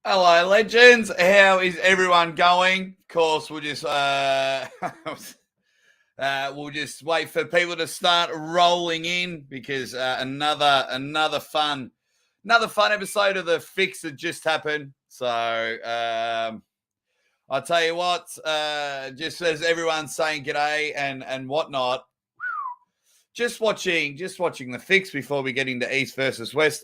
Hello, legends. How is everyone going? Of course, we'll just wait for people to start rolling in because another fun episode of the fix that just happened. So I'll tell you what, just as everyone's saying g'day and whatnot, just watching the fix before we get into East versus West.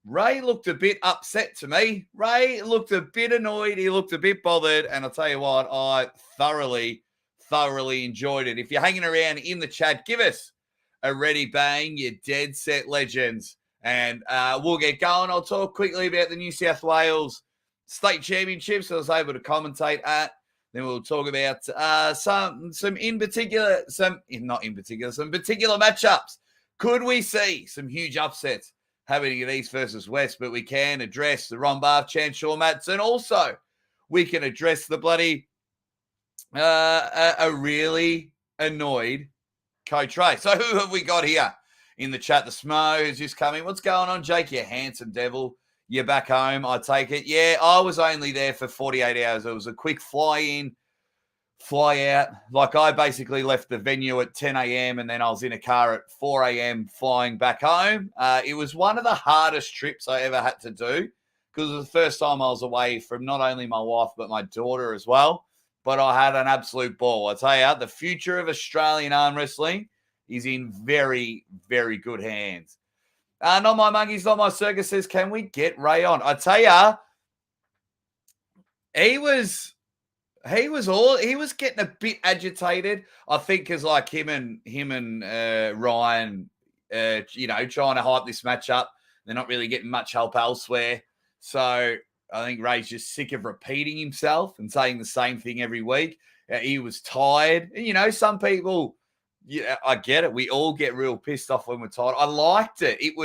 Ray looked a bit upset to me. Ray looked a bit annoyed. He looked a bit bothered. And I'll tell you what, I thoroughly enjoyed it. If you're hanging around in the chat, give us a ready bang, you dead set legends. And we'll get going. I'll talk quickly about the New South Wales State Championships I was able to commentate at. Then we'll talk about some particular matchups. Could we see some huge upsets happening at East versus West? But we can address the Ron Barth, Chanshaw Mats, and also we can address the bloody a really annoyed Coach Ray. So who have we got here in the chat? The Smo who's just coming. What's going on, Jake? You handsome devil. You're back home, I take it. Yeah, I was only there for 48 hours. It was a quick fly in, fly out. Like I basically left the venue at 10 a.m. and then I was in a car at 4 a.m. flying back home. It was one of the hardest trips I ever had to do because it was the first time I was away from not only my wife but my daughter as well. But I had an absolute ball. I tell you, the future of Australian arm wrestling is in very, very good hands. Not my monkeys, not my circus says, can we get Ray on? I tell you, he was getting a bit agitated. I think because like him and Ryan, trying to hype this match up. They're not really getting much help elsewhere. So I think Ray's just sick of repeating himself and saying the same thing every week. He was tired. And, some people, I get it. We all get real pissed off when we're tired. I liked it. It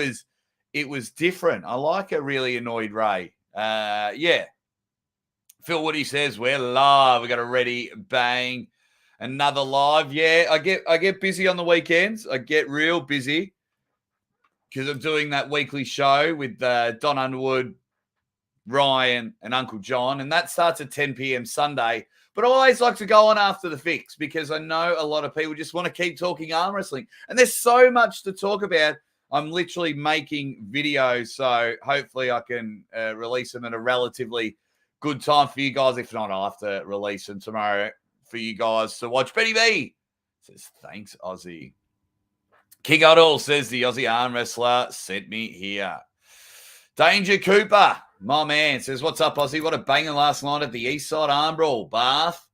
was different. I like a really annoyed Ray. Yeah. Phil Woody says, we're live. We got a ready bang. Another live. Yeah, I get busy on the weekends. I get real busy because I'm doing that weekly show with Don Underwood, Ryan, and Uncle John. And that starts at 10 p.m. Sunday. But I always like to go on after the fix because I know a lot of people just want to keep talking arm wrestling. And there's so much to talk about. I'm literally making videos. So hopefully I can release them at a relatively good time for you guys. If not, I'll have to release them tomorrow for you guys to watch. Betty B says, thanks, Aussie. King Odell says, the Aussie arm wrestler sent me here. Danger Cooper, my man, says, what's up, Aussie? What a banger last night at the East Side Arm Brawl. Bath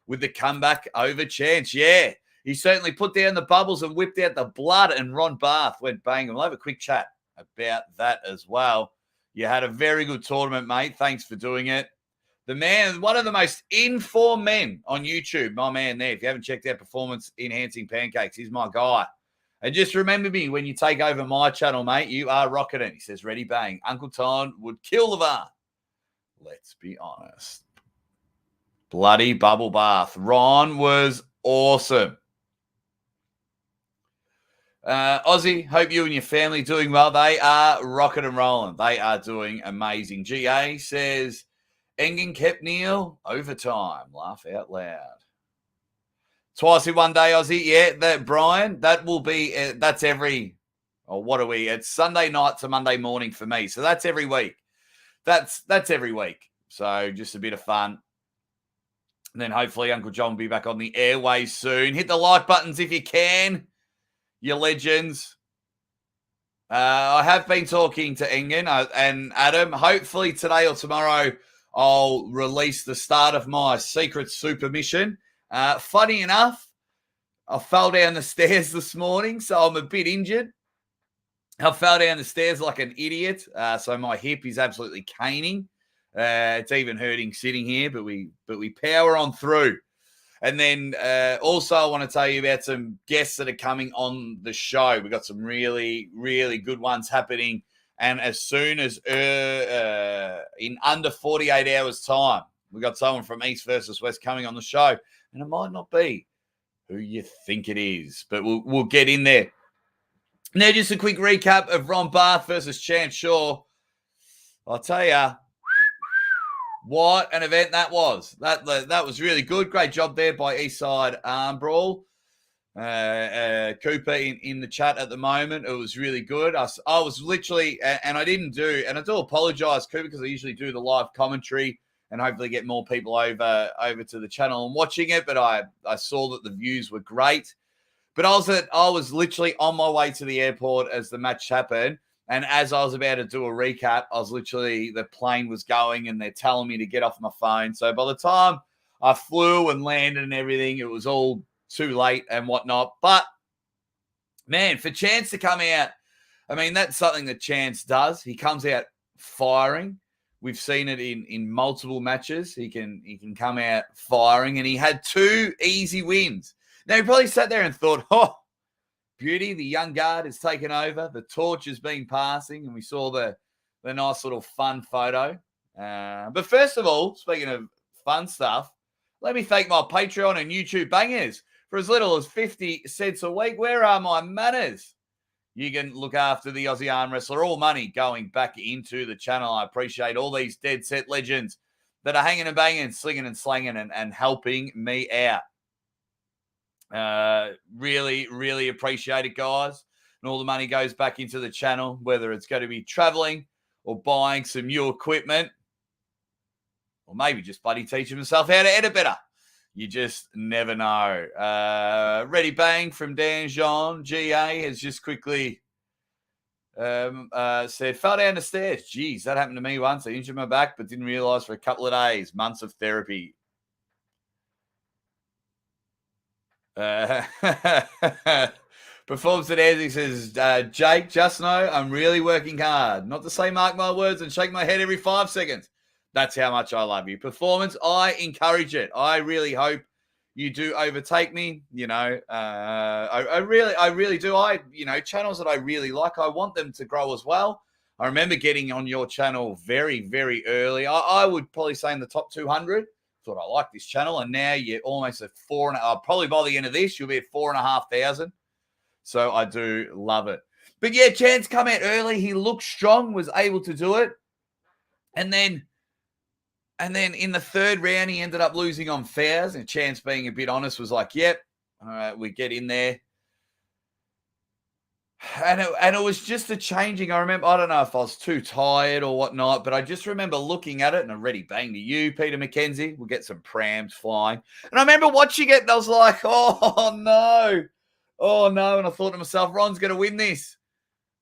with the comeback over chance. Yeah, he certainly put down the bubbles and whipped out the blood, and Ron Barth went bang. We'll have a quick chat about that as well. You had a very good tournament, mate. Thanks for doing it. The man, one of the most informed men on YouTube, my man there. If you haven't checked out Performance Enhancing Pancakes, he's my guy. And just remember me when you take over my channel, mate, you are rocking it. He says, ready, bang. Uncle Ton would kill the bar. Let's be honest. Bloody bubble bath. Ron was awesome. Aussie, hope you and your family doing well. They are rocking and rolling. They are doing amazing. GA says, Engen kept Neil overtime. Laugh out loud. Twice in one day, Aussie. Yeah, that Brian, that will be, that's every, what are we? It's Sunday night to Monday morning for me. So that's every week. That's every week. So just a bit of fun. And then hopefully Uncle John will be back on the airways soon. Hit the like buttons if you can, you legends. I have been talking to Engen and Adam. Hopefully today or tomorrow, I'll release the start of my secret super mission. Funny enough, I fell down the stairs this morning, so I'm a bit injured. I fell down the stairs like an idiot, so my hip is absolutely caning. It's even hurting sitting here, but we power on through. And then also I want to tell you about some guests that are coming on the show. We've got some really, really good ones happening. And as soon as in under 48 hours' time. We got someone from East versus West coming on the show, and it might not be who you think it is, but we'll get in there. Now, just a quick recap of Ron Barth versus Chance Shaw. I'll tell you, what an event that was. That was really good. Great job there by Eastside Arm Brawl. Cooper in the chat at the moment. It was really good. I was literally, and I didn't do, and I do apologize, Cooper, because I usually do the live commentary and hopefully get more people over to the channel and watching it. But I saw that the views were great. But I was literally on my way to the airport as the match happened. And as I was about to do a recap, the plane was going and they're telling me to get off my phone. So by the time I flew and landed and everything, it was all too late and whatnot. But, man, for Chance to come out, I mean, that's something that Chance does. He comes out firing. We've seen it in multiple matches. He can come out firing, and he had 2 easy wins. Now, he probably sat there and thought, oh, beauty, the young guard has taken over. The torch has been passing, and we saw the nice little fun photo. But first of all, speaking of fun stuff, let me thank my Patreon and YouTube bangers. For as little as 50 cents a week, where are my manners? You can look after the Aussie arm wrestler. All money going back into the channel. I appreciate all these dead set legends that are hanging and banging, slinging and slanging and helping me out. Really, really appreciate it, guys. And all the money goes back into the channel, whether it's going to be traveling or buying some new equipment, or maybe just bloody teaching myself how to edit better. You just never know. Ready Bang from Dan Jean GA has just quickly said, fell down the stairs. Jeez, that happened to me once. I injured my back, but didn't realize for a couple of days. Months of therapy. Performs at Airs, he says, Jake, just know I'm really working hard. Not to say mark my words and shake my head every 5 seconds. That's how much I love you. Performance, I encourage it. I really hope you do overtake me. You know, I really do. Channels that I really like, I want them to grow as well. I remember getting on your channel very, very early. I would probably say in the top 200. Thought I like this channel, and now you're almost at 4.5. Probably by the end of this, you'll be at 4,500. So I do love it. But yeah, Chance come out early. He looked strong, was able to do it, and then in the 3rd round, he ended up losing on fouls. And Chance, being a bit honest, was like, "Yep, all right, we get in there." And it was just a changing. I remember, I don't know if I was too tired or whatnot, but I just remember looking at it, and a ready bang to you, Peter McKenzie. We'll get some prams flying. And I remember watching it, and I was like, oh, no. And I thought to myself, Ron's going to win this.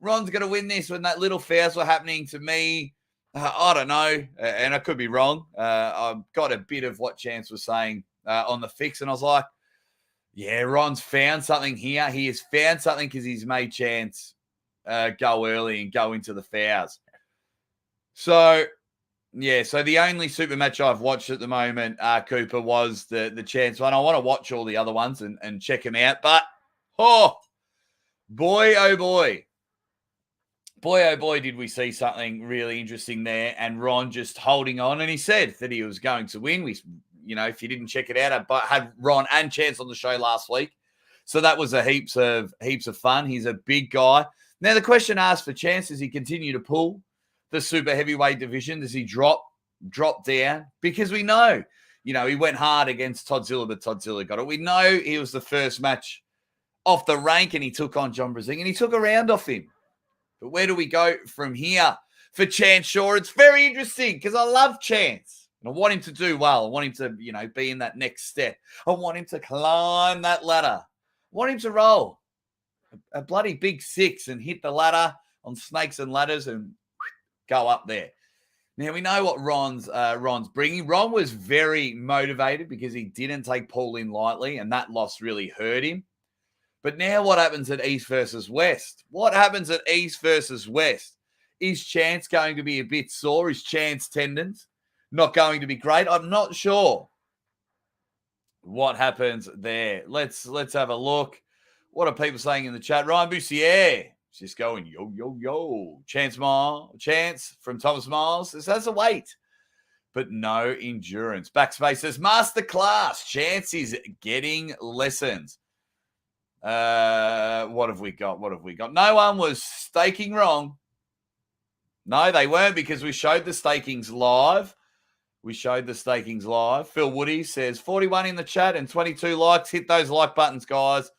Ron's going to win this when that little fouls were happening to me. I don't know, and I could be wrong. I got a bit of what Chance was saying on the fix, and I was like, yeah, Ron's found something here. He has found something because he's made Chance go early and go into the fouls. So, yeah, so the only super match I've watched at the moment, Cooper, was the Chance one. I want to watch all the other ones and check them out. But, oh boy, did we see something really interesting there. And Ron just holding on. And he said that he was going to win. If you didn't check it out, I had Ron and Chance on the show last week. So that was a heaps of fun. He's a big guy. Now, the question asked for Chance, does he continue to pull the super heavyweight division? Does he drop down? Because we know, he went hard against Todzilla, but Todzilla got it. We know he was the first match off the rank, and he took on John Brazing, and he took a round off him. But where do we go from here for Chance Shaw? It's very interesting because I love Chance. I want him to do well. I want him to, be in that next step. I want him to climb that ladder. I want him to roll a bloody big 6 and hit the ladder on snakes and ladders and go up there. Now, we know what Ron's bringing. Ron was very motivated because he didn't take Paul in lightly, and that loss really hurt him. But now what happens at East versus West? What happens at East versus West? Is Chance going to be a bit sore? Is Chance tendons not going to be great? I'm not sure what happens there. Let's have a look. What are people saying in the chat? Ryan Bussier, It's just going, yo, yo, yo. Chance from Thomas Miles says, has a weight, but no endurance. Backspace says, masterclass. Chance is getting lessons. What have we got? No one was staking wrong. No, they weren't, because we showed the stakings live. Phil Woody says 41 in the chat and 22 likes. Hit those like buttons, guys.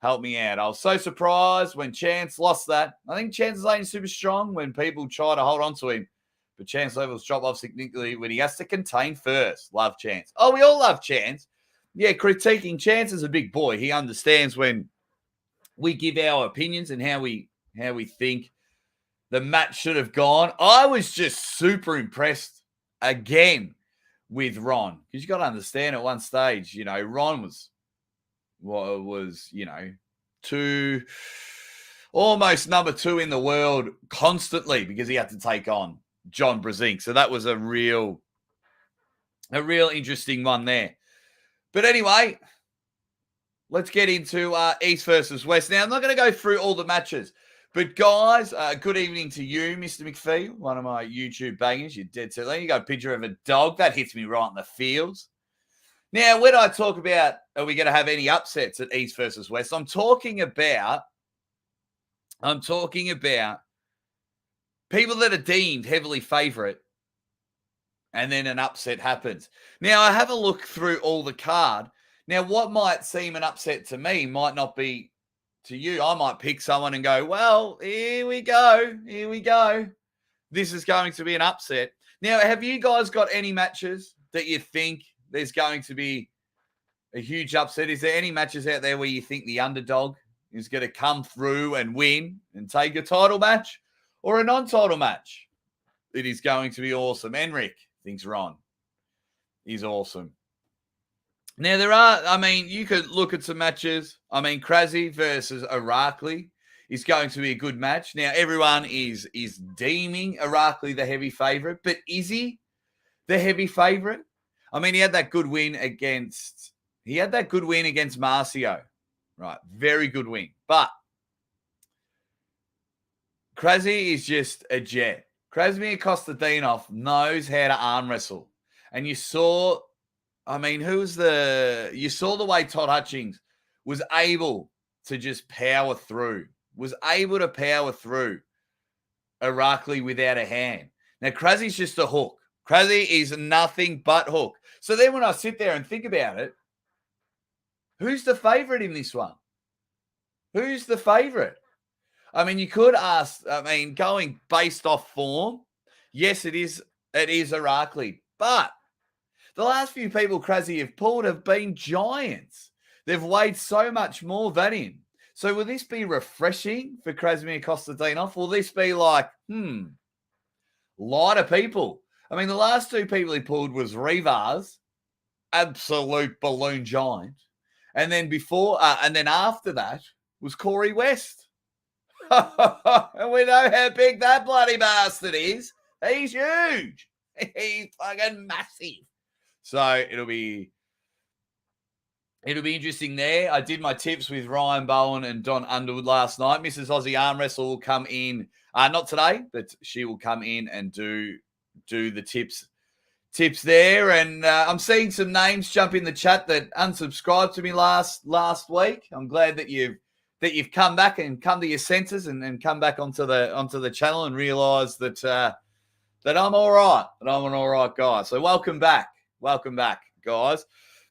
Help me out. I was so surprised when Chance lost that. I think Chance is laying super strong when people try to hold on to him. But Chance levels drop off significantly when he has to contain first. Love Chance. Oh, we all love Chance. Yeah, critiquing Chance is a big boy. He understands when we give our opinions and how we think the match should have gone. I was just super impressed again with Ron, because you got to understand at one stage, Ron was almost number 2 in the world constantly, because he had to take on John Brzezinski. So that was a real interesting one there. But anyway, let's get into East versus West. Now, I'm not going to go through all the matches, but guys, good evening to you, Mr. McPhee, one of my YouTube bangers. You're dead set. You got a picture of a dog. That hits me right in the feels. Now, when I talk about, are we going to have any upsets at East versus West, I'm talking about people that are deemed heavily favourite, and then an upset happens. Now, I have a look through all the card. Now, what might seem an upset to me might not be to you. I might pick someone and go, well, here we go. This is going to be an upset. Now, have you guys got any matches that you think there's going to be a huge upset? Is there any matches out there where you think the underdog is going to come through and win and take a title match, or a non-title match? It is going to be awesome. Enric thinks Ron is awesome. Now, you could look at some matches. Krasny versus Irakli is going to be a good match. Now, everyone is deeming Irakli the heavy favorite, but is he the heavy favorite? He had that good win against Marcio. Right, very good win. But Krasny is just a jet. Krasny Kostadinov knows how to arm wrestle. And you saw, you saw the way Todd Hutchings was able to just power through Irakli without a hand. Now, Krasny's just a hook. Krasny is nothing but hook. So then when I sit there and think about it, who's the favorite in this one? Who's the favorite? You could ask, going based off form, yes, it is Irakli. But the last few people Krasny have pulled have been giants. They've weighed so much more than him. So will this be refreshing for Krasny Kostadinov? Will this be like, lighter people? The last 2 people he pulled was Rivas, absolute balloon giant. And then after that was Corey West. And we know how big that bloody bastard is. He's huge. He's fucking massive. So it'll be interesting there. I did my tips with Ryan Bowen and Don Underwood last night. Mrs. Aussie Arm Wrestle will come in, not today, but she will come in and do the tips there. And I'm seeing some names jump in the chat that unsubscribed to me last week. I'm glad that you've come back and come to your senses and come back onto the channel and realise that I'm all right, that I'm an all right guy. So welcome back, guys.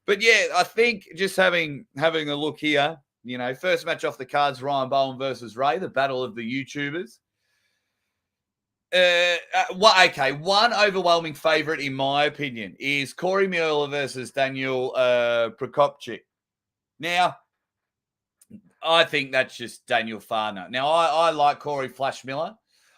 But yeah, I think just having a look here, first match off the cards, Ryan Bowen versus Ray, the battle of the YouTubers. One overwhelming favourite, in my opinion, is Corey Mueller versus Daniel Prokopchik. Now, I think that's just Daniel Farner. Now, I like Corey Flash Miller.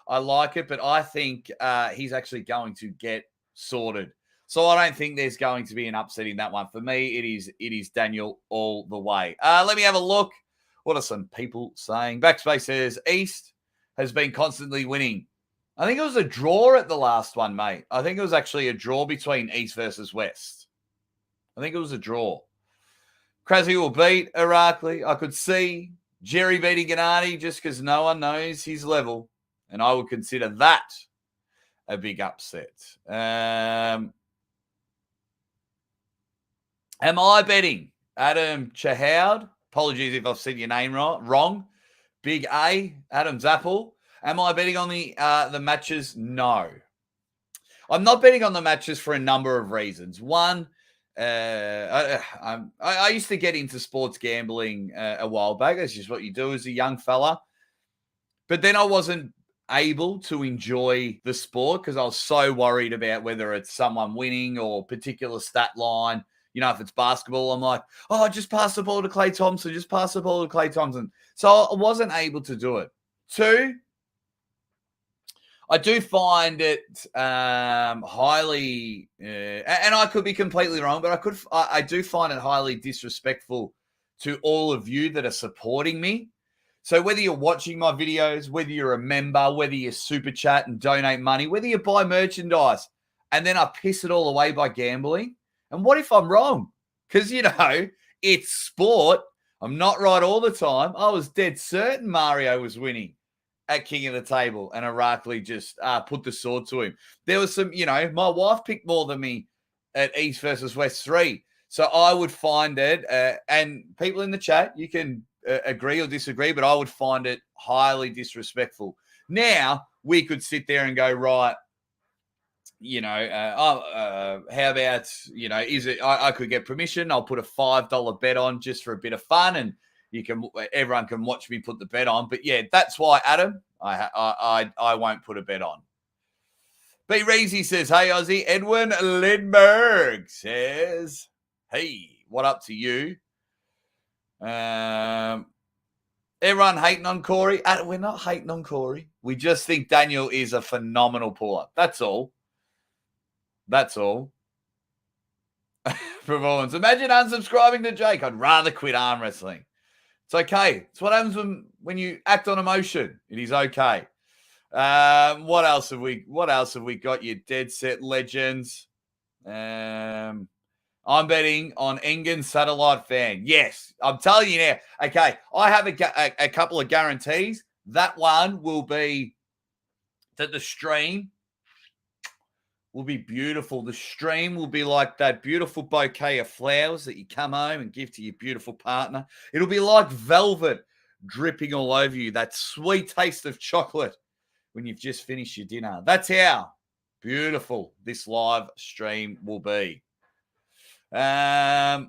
I like it, but I think he's actually going to get sorted. So I don't think there's going to be an upset in that one. For me, it is Daniel all the way. Let me have a look. What are some people saying? Backspace says East has been constantly winning. I think it was a draw at the last one, mate. I think it was actually a draw between East versus West. I think it was a draw. Krasny will beat Irakli. I could see Jerry beating Gennady just because no one knows his level. And I would consider that a big upset. Am I betting Adam Chahoud? Apologies if I've said your name wrong. Big A, Adam Zappel. Am I betting on the matches? No. I'm not betting on the matches for a number of reasons. One, I used to get into sports gambling a while back. That's just what you do as a young fella. But then I wasn't able to enjoy the sport because I was so worried about whether it's someone winning or particular stat line. You know, if it's basketball, I'm like, oh, just pass the ball to Klay Thompson. Just pass the ball to Klay Thompson. So I wasn't able to do it. Two, I do find it highly, and I could be completely wrong, but I do find it highly disrespectful to all of you that are supporting me. So whether you're watching my videos, whether you're a member, whether you super chat and donate money, whether you buy merchandise, and then I piss it all away by gambling. And what if I'm wrong? Because, you know, it's sport. I'm not right all the time. I was dead certain Mario was winning at King of the Table, and Irakli just put the sword to him. There was some, you know, my wife picked more than me at East versus West 3. So I would find it, and people in the chat, you can agree or disagree, but I would find it highly disrespectful. Now, we could sit there and go, right, you know, how about, you know, is it, I could get permission. I'll put a $5 bet on just for a bit of fun, and everyone can watch me put the bet on. But yeah, that's why, Adam, I won't put a bet on. B. Reezy says, hey, Aussie. Edwin Lindbergh says, hey, what up to you? Everyone hating on Corey. We're not hating on Corey. We just think Daniel is a phenomenal puller. That's all. That's all. Performance. Imagine unsubscribing to Jake. I'd rather quit arm wrestling. It's okay. It's what happens when you act on emotion. It is okay. What else have we got? You dead set legends. I'm betting on Engen Satellite Fan. Yes, I'm telling you now. Okay, I have a couple of guarantees. That one will be that the stream will be beautiful. The stream will be like that beautiful bouquet of flowers that you come home and give to your beautiful partner. It'll be like velvet dripping all over you, that sweet taste of chocolate when you've just finished your dinner. That's how beautiful this live stream will be. Oh,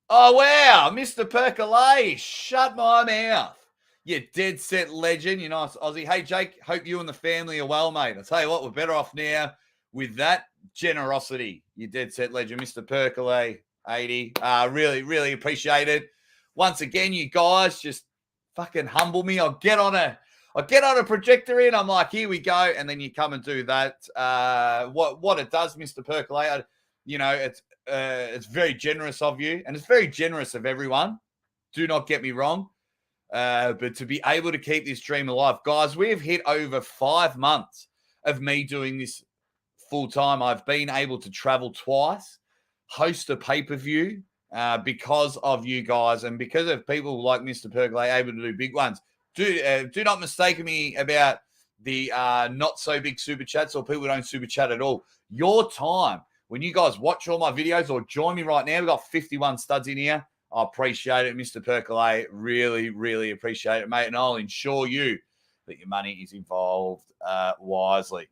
wow, Mr. Percolay, shut my mouth. You dead set legend, you nice Aussie. Hey, Jake, hope you and the family are well, mate. I'll tell you what, we're better off now with that generosity. You dead set legend, Mr. Percolay, 80. Really, really appreciate it. Once again, you guys just fucking humble me. I'll get on a projector and I'm like, here we go. And then you come and do that. What it does, Mr. Percolay, you know, it's very generous of you, and it's very generous of everyone. Do not get me wrong. But to be able to keep this dream alive, guys, we have hit over 5 months of me doing this full time. I've been able to travel twice, host a pay-per-view because of you guys and because of people like Mr. Percolay able to do big ones. Do not mistake me about the not so big super chats or people who don't super chat at all. Your time, when you guys watch all my videos or join me right now, we've got 51 studs in here. I appreciate it, Mr. Percolay. Really, really appreciate it, mate. And I'll ensure you that your money is involved wisely.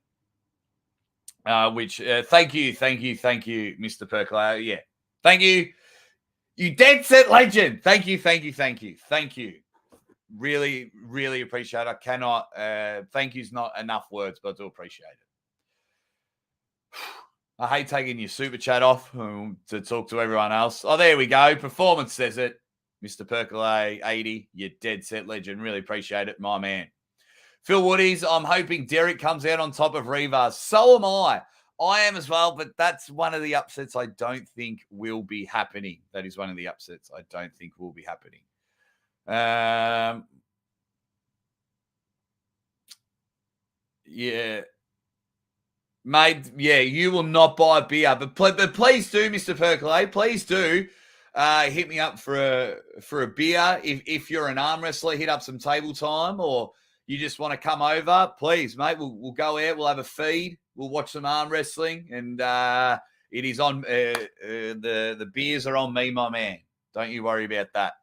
Thank you, Mr. Percolay. Yeah, thank you. You dead set legend. Thank you. Really, really appreciate it. I cannot, thank you's not enough words, but I do appreciate it. I hate taking your super chat off to talk to everyone else. Oh, there we go. Performance says it. Mr. Percolay, 80. You dead set legend. Really appreciate it, my man. Phil Woodies, I'm hoping Derek comes out on top of Rivas. So am I. I am as well, but that's one of the upsets I don't think will be happening. That is one of the upsets I don't think will be happening. Yeah. Mate, yeah, you will not buy beer, but please do, Mr. Percolay, please do. hit me up for a beer. If you're an arm wrestler, hit up some table time, or you just want to come over, please, mate. We'll go out. We'll have a feed. We'll watch some arm wrestling, and it is on. The beers are on me, my man. Don't you worry about that.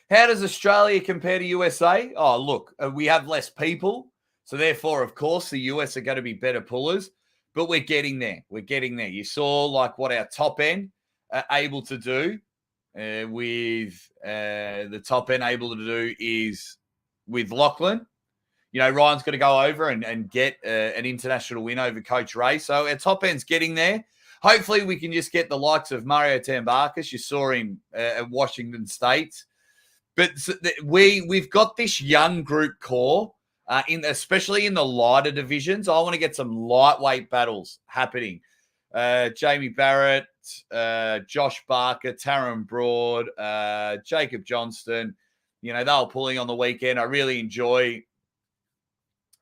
How does Australia compare to USA? Oh, look, we have less people. So therefore, of course, the US are going to be better pullers. But we're getting there. We're getting there. You saw like what our top end are able to do with the top end able to do is with Lachlan. You know, Ryan's going to go over and get an international win over Coach Ray. So our top end's getting there. Hopefully we can just get the likes of Mario Tambakis. You saw him at Washington State. But we've got this young group core, especially in the lighter divisions. I want to get some lightweight battles happening. Jamie Barrett, Josh Barker, Taron Broad, Jacob Johnston. You know, they were pulling on the weekend. I really enjoy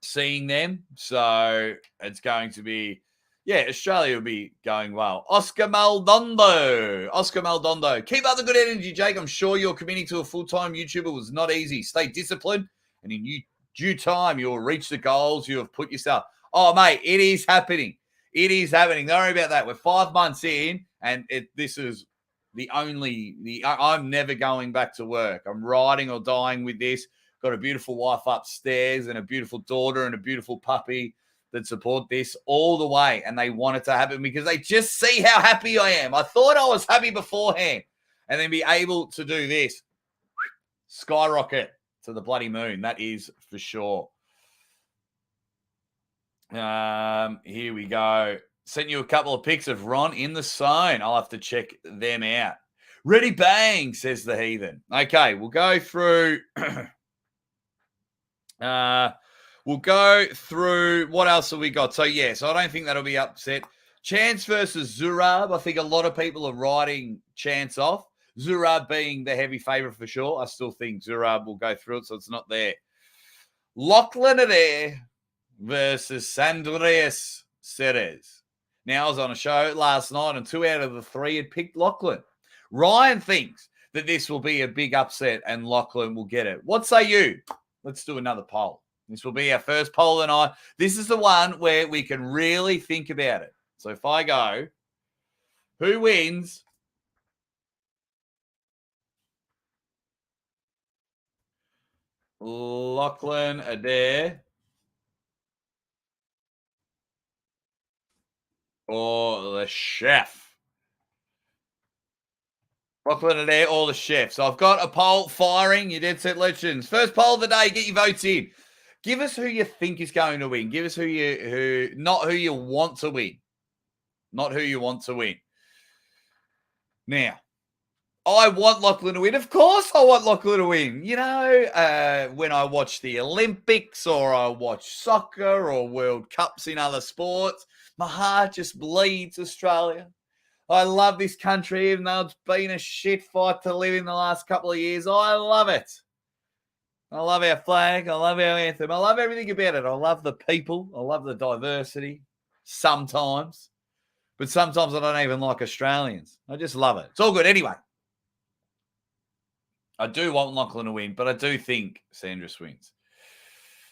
seeing them. So it's going to be, Australia will be going well. Oscar Maldondo. Keep up the good energy, Jake. I'm sure your committing to a full-time YouTuber was not easy. Stay disciplined, and in due time, you'll reach the goals you have put yourself. Oh, mate, it is happening. It is happening. Don't worry about that. We're 5 months in, and this is I'm never going back to work. I'm riding or dying with this. Got a beautiful wife upstairs and a beautiful daughter and a beautiful puppy that support this all the way, and they want it to happen because they just see how happy I am. I thought I was happy beforehand, and then be able to do this, skyrocket to the bloody moon. That is for sure. Here we go. Sent you a couple of pics of Ron in the zone. I'll have to check them out. Ready bang, says the heathen. Okay, we'll go through. We'll go through what else have we got. So, so I don't think that'll be upset. Chance versus Zourab. I think a lot of people are writing Chance off. Zourab being the heavy favorite for sure. I still think Zourab will go through it, so it's not there. Lachlan Adair versus Sandreas Ceres. Now, I was on a show last night, and 2 out of the 3 had picked Lachlan. Ryan thinks that this will be a big upset and Lachlan will get it. What say you? Let's do another poll. This will be our first poll tonight. This is the one where we can really think about it. So if I go, who wins? Lachlan Adair or the chef? Lachlan Adair or the chef. So I've got a poll firing. You Dead Set Legends. First poll of the day. Get your votes in. Give us who you think is going to win. Give us not who you want to win. Not who you want to win. Now, I want Lachlan to win. Of course I want Lachlan to win. You know, when I watch the Olympics or I watch soccer or World Cups in other sports, my heart just bleeds Australia. I love this country, even though it's been a shit fight to live in the last couple of years. I love it. I love our flag. I love our anthem. I love everything about it. I love the people. I love the diversity sometimes. But sometimes I don't even like Australians. I just love it. It's all good. Anyway, I do want Lachlan to win, but I do think Sandris wins.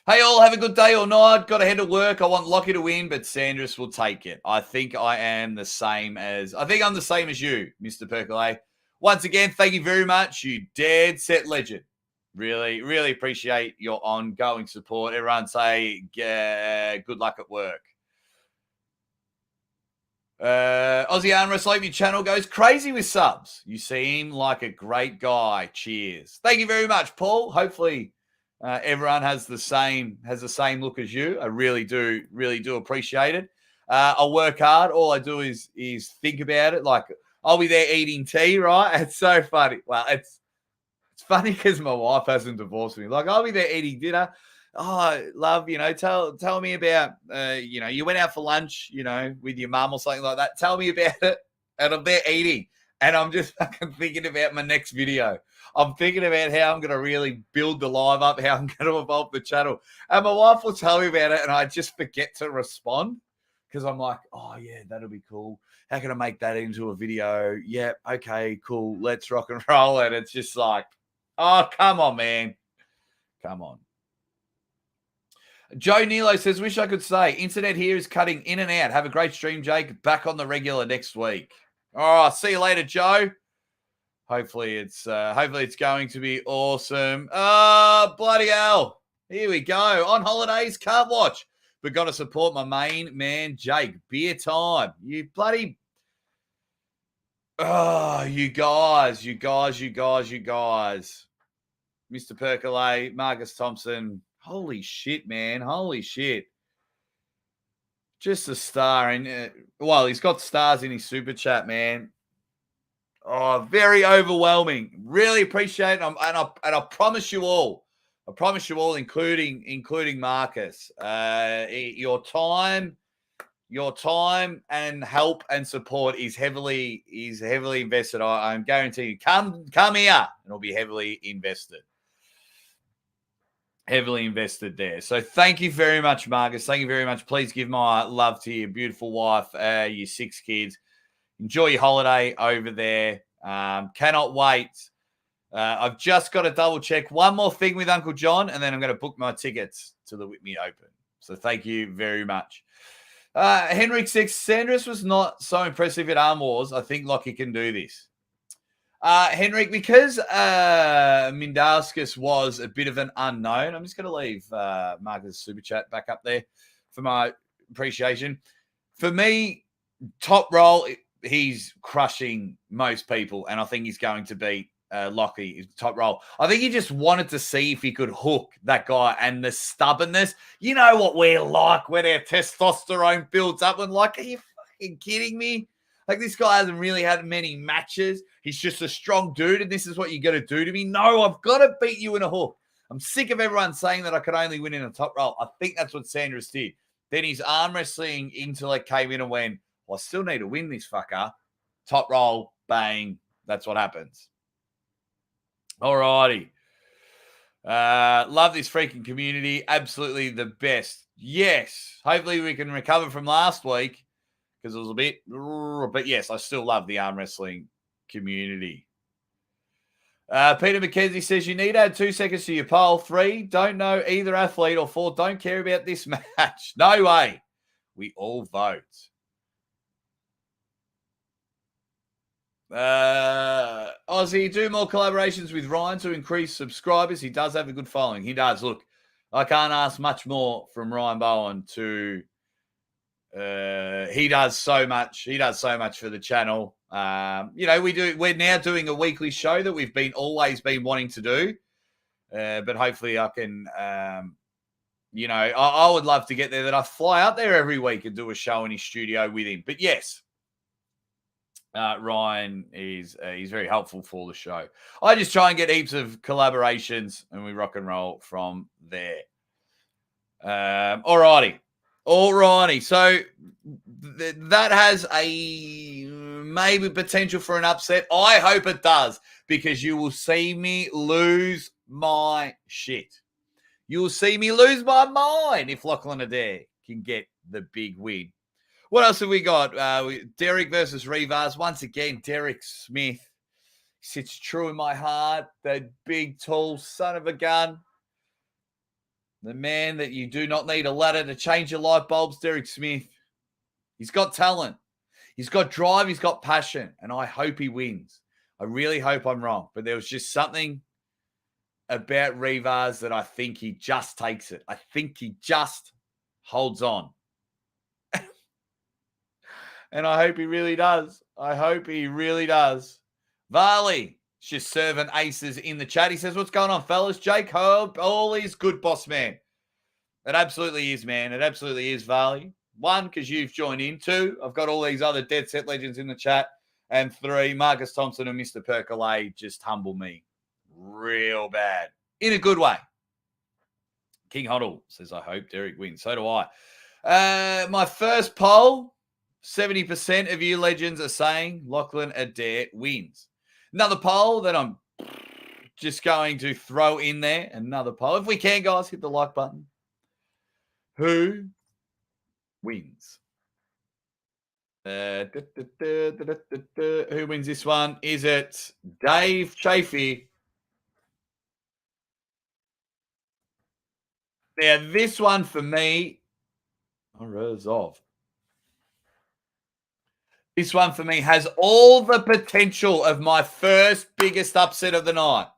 Hey, all, have a good day or night. Got to head to work. I want Lockie to win, but Sandris will take it. I think I'm the same as you, Mr. Percolay. Once again, thank you very much. You Dead Set Legend. Really, really appreciate your ongoing support. Everyone say good luck at work. Aussie Arm Wrestling, your channel goes crazy with subs. You seem like a great guy. Cheers. Thank you very much, Paul. Hopefully everyone has the same look as you. I really do appreciate it. I'll work hard. All I do is think about it. Like, I'll be there eating tea, right? It's so funny. Well, it's funny because my wife hasn't divorced me. Like, I'll be there eating dinner. Oh, love, tell me about, you went out for lunch, with your mum or something like that. Tell me about it. And I'm there eating. And I'm just fucking thinking about my next video. I'm thinking about how I'm going to really build the live up, how I'm going to evolve the channel. And my wife will tell me about it, and I just forget to respond. because I'm like, oh, yeah, that'll be cool. How can I make that into a video? Yeah, okay, cool. Let's rock and roll. And it's just like, oh, come on, man. Come on. Joe Nilo says, wish I could say, internet here is cutting in and out. Have a great stream, Jake. Back on the regular next week. All right, see you later, Joe. Hopefully it's going to be awesome. Oh, bloody hell. Here we go. On holidays, can't watch. But got to support my main man, Jake. Beer time. You bloody... Oh, you guys. Mr. Percolate, Marcus Thompson. Holy shit, man. Holy shit. Just a star. And well, he's got stars in his super chat, man. Oh, very overwhelming. Really appreciate it. And I promise you all, including Marcus, your time and help and support is heavily invested. I'm guaranteeing you. Come here and it'll be heavily invested there. So thank you very much, Marcus. Thank you very much. Please give my love to your beautiful wife, your 6 kids. Enjoy your holiday over there. Cannot wait. I've just got to double check one more thing with Uncle John, and then I'm going to book my tickets to the Whitney Open. So thank you very much. Henrik 6, Sanders was not so impressive at Arm Wars. I think Lockie can do this. Henrik, because Mindauskas was a bit of an unknown, I'm just going to leave Marcus' super chat back up there for my appreciation. For me, top roll, he's crushing most people, and I think he's going to beat Lockie, top roll. I think he just wanted to see if he could hook that guy, and the stubbornness. You know what we're like when our testosterone builds up, and like, are you fucking kidding me? Like, this guy hasn't really had many matches. He's just a strong dude, and this is what you got to do to me? No, I've got to beat you in a hook. I'm sick of everyone saying that I could only win in a top roll. I think that's what Sanders did. Then his arm wrestling intellect came in and went, well, I still need to win this fucker. Top roll, bang. That's what happens. All righty. Love this freaking community. Absolutely the best. Yes. Hopefully we can recover from last week because it was a bit... But yes, I still love the arm wrestling community. Peter McKenzie says, you need to add 2 seconds to your poll. 3, don't know either athlete. Or 4, don't care about this match. No way. We all vote. Aussie, do more collaborations with Ryan to increase subscribers. He does have a good following. He does. Look, I can't ask much more from Ryan Bowen to... he does so much. He does so much for the channel. We're now doing a weekly show that we've always been wanting to do. But hopefully I can, I would love to get there, that I fly out there every week and do a show in his studio with him. But yes, Ryan is he's very helpful for the show. I just try and get heaps of collaborations and we rock and roll from there. All righty. So that has a maybe potential for an upset. I hope it does, because you will see me lose my shit. You will see me lose my mind if Lachlan Adair can get the big win. What else have we got? Derek versus Rivas. Once again, Derek Smith sits true in my heart. That big, tall son of a gun. The man that you do not need a ladder to change your light bulbs, Derek Smith. He's got talent. He's got drive. He's got passion. And I hope he wins. I really hope I'm wrong. But there was just something about Rivas that I think he just takes it. I think he just holds on. And I hope he really does. Varley, just serving aces in the chat. He says, what's going on, fellas? Jake Hope, all is good, boss man. It absolutely is, man. It absolutely is, Varley. 1, because you've joined in. 2, I've got all these other Dead Set Legends in the chat. And 3, Marcus Thompson and Mr. Percolate just humble me real bad. In a good way. King Hoddle says, I hope Derek wins. So do I. My first poll, 70% of you legends are saying Lachlan Adair wins. Another poll that I'm just going to throw in there. Another poll. If we can, guys, hit the like button. Who wins? Who wins this one? Is it Dave Chafee? Now, this one for me, Morozov. This one for me has all the potential of my first biggest upset of the night.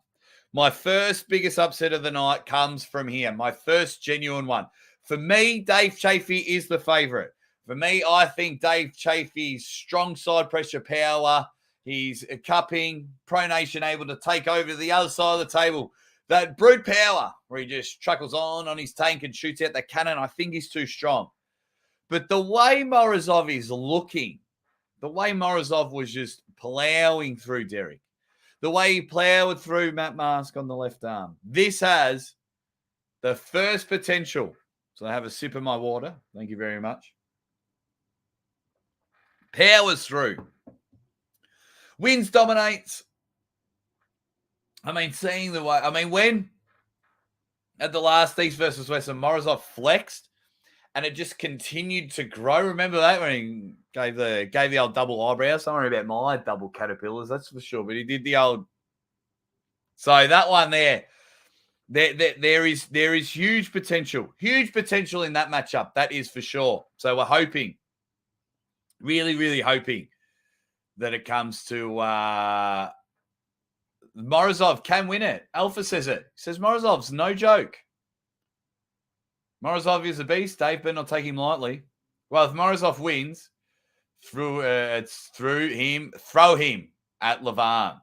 My first biggest upset of the night comes from here. My first genuine one. For me, Dave Chafee is the favorite. For me, I think Dave Chafee's strong side pressure power. He's cupping, pronation able to take over the other side of the table. That brute power where he just truckles on his tank and shoots out the cannon, I think he's too strong. But the way Morozov is looking, the way Morozov was just plowing through Derek, the way he plowed through Matt Mask on the left arm, this has the first potential. So I have a sip of my water. Thank you very much. Powers through. Wins, dominates. I mean, seeing the way, when at the last East versus West, Morozov flexed and it just continued to grow. Remember that when he gave the old double eyebrows? Don't worry about my double caterpillars, that's for sure. But he did the old. So that one there is huge potential in that matchup. That is for sure. So we're hoping, really, really hoping that it comes to Morozov can win it. Alpha says it. He says Morozov's no joke. Morozov is a beast. Dave better not take him lightly. Well, if Morozov wins, it's through him. Throw him at Levan.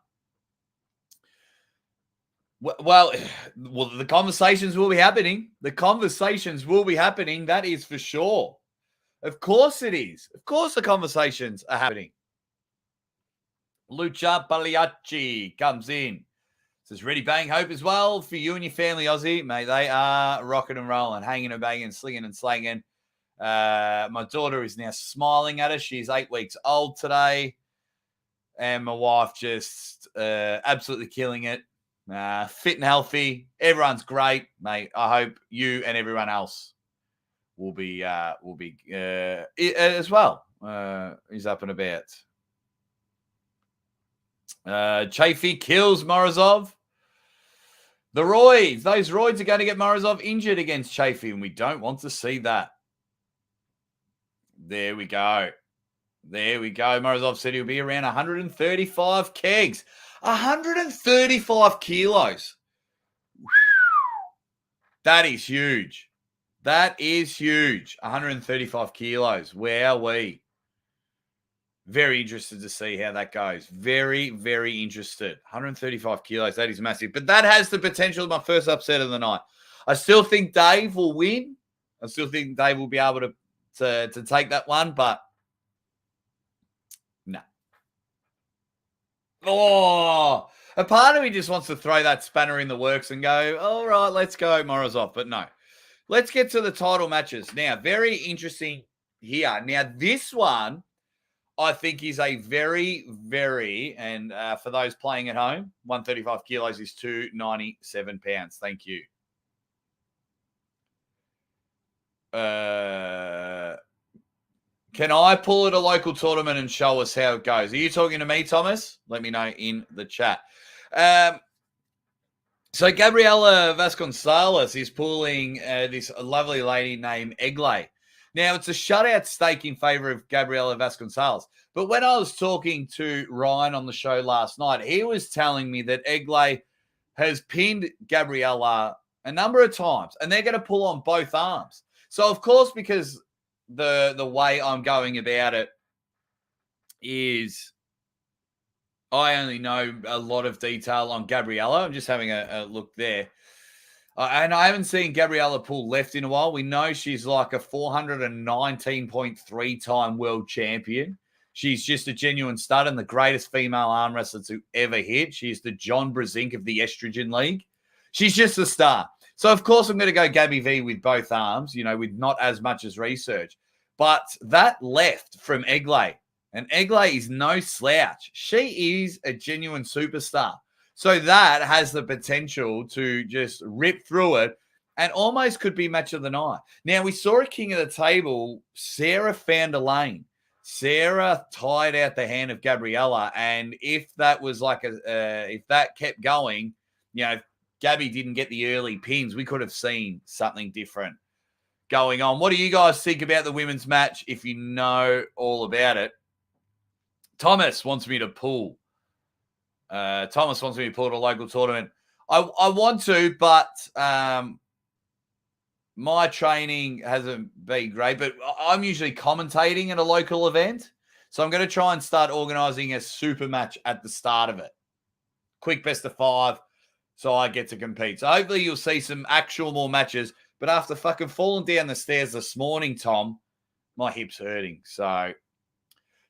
Well, the conversations will be happening. That is for sure. Of course it is. Of course the conversations are happening. Lucha Pagliacci comes in. Says, ready, bang, hope as well for you and your family, Aussie. Mate, they are rocking and rolling, hanging and banging, slinging and slanging. My daughter is now smiling at us. She's 8 weeks old today. And my wife just absolutely killing it. Fit and healthy. Everyone's great, mate. I hope you and everyone else will be as well. He's up and about. Chafee kills Morozov. The roids. Those roids are going to get Morozov injured against Chafee, and we don't want to see that. There we go. Morozov said he'll be around 135 kegs. 135 kilos. That is huge. 135 kilos. Wowee. Very interested to see how that goes. Very, very interested. 135 kilos. That is massive. But that has the potential of my first upset of the night. I still think Dave will win. I still think Dave will be able to take that one, but no. Oh, a part of me just wants to throw that spanner in the works and go, all right, let's go Morozov. But no. Let's get to the title matches. Now, very interesting here. Now, this one, I think is a very, very, and for those playing at home, 135 kilos is 297 pounds. Thank you. Can I pull at a local tournament and show us how it goes? Are you talking to me, Thomas? Let me know in the chat. So Gabriela Vasconcelos is pulling this lovely lady named Eglay. Now, it's a shutout stake in favor of Gabriela Vasconcelos. But when I was talking to Ryan on the show last night, he was telling me that Eglay has pinned Gabriela a number of times, and they're going to pull on both arms. So, of course, because the way I'm going about it is I only know a lot of detail on Gabriela. I'm just having a look there. And I haven't seen Gabriela pull left in a while. We know she's like a 419.3 time world champion. She's just a genuine stud and the greatest female arm wrestler to ever hit. She's the John Brezink of the Estrogen League. She's just a star. So, of course, I'm going to go Gabby V with both arms, with not as much as research. But that left from Eglay, and Eglay is no slouch. She is a genuine superstar. So that has the potential to just rip through it and almost could be match of the night. Now, we saw a king of the table. Sarah found a lane. Sarah tied out the hand of Gabriella, and if that was like if that kept going, if Gabby didn't get the early pins, we could have seen something different going on. What do you guys think about the women's match? If you know all about it, Thomas wants me to pull. Thomas wants me to pull to a local tournament. I want to, but my training hasn't been great, but I'm usually commentating at a local event. So I'm going to try and start organizing a super match at the start of it. Quick best of 5, so I get to compete. So hopefully you'll see some actual more matches. But after fucking falling down the stairs this morning, Tom, my hip's hurting. So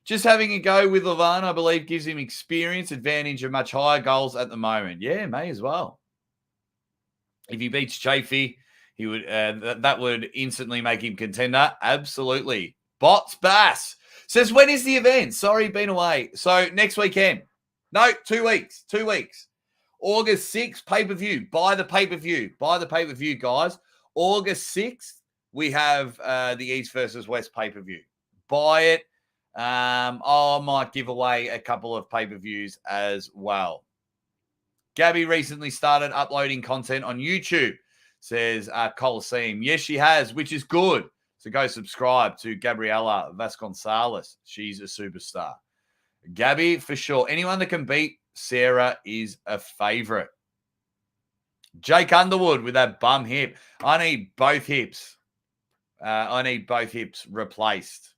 just having a go with Levan, I believe, gives him experience, advantage, and much higher goals at the moment. Yeah, may as well. If he beats Chafee, he would that would instantly make him contender. Absolutely. Bots Bass says, when is the event? Sorry, been away. So next weekend. No, 2 weeks. 2 weeks. August 6th, pay-per-view. Buy the pay-per-view. Buy the pay-per-view, guys. August 6th, we have the East versus West pay-per-view. Buy it. I might give away a couple of pay-per-views as well. Gabby recently started uploading content on YouTube, says Coliseum. Yes, she has, which is good. So go subscribe to Gabriela Vasconcelos. She's a superstar. Gabby, for sure. Anyone that can beat Sarah is a favorite. Jake Underwood with that bum hip. I need both hips. I need both hips replaced.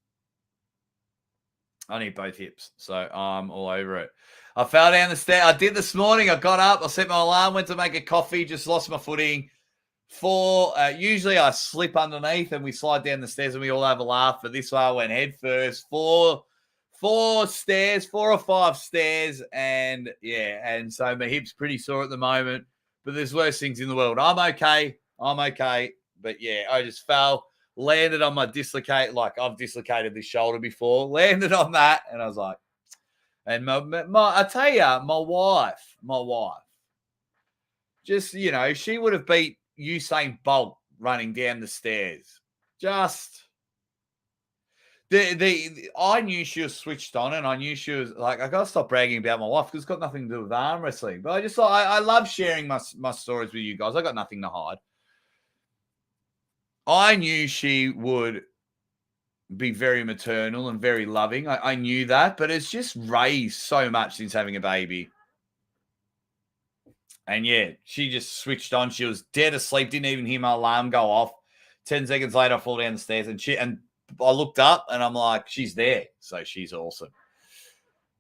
I need both hips. So I'm all over it. I fell down the stairs. I did this morning. I got up. I set my alarm, went to make a coffee, just lost my footing. Usually I slip underneath and we slide down the stairs and we all have a laugh. But this way I went head first. Four stairs, 4 or 5 stairs. And yeah, and so my hip's pretty sore at the moment. But there's worse things in the world. I'm okay. But yeah, I just fell. Landed on my dislocate, like I've dislocated this shoulder before. Landed on that, and I was like, and I tell you, my wife, just she would have beat Usain Bolt running down the stairs. Just I knew she was switched on, and I knew she was like, I gotta stop bragging about my wife because it's got nothing to do with arm wrestling. But I just thought I love sharing my stories with you guys. I got nothing to hide. I knew she would be very maternal and very loving. I knew that, but it's just raised so much since having a baby. And yeah, she just switched on. She was dead asleep, didn't even hear my alarm go off. 10 seconds later, I fall down the stairs and I looked up and I'm like, she's there. So she's awesome.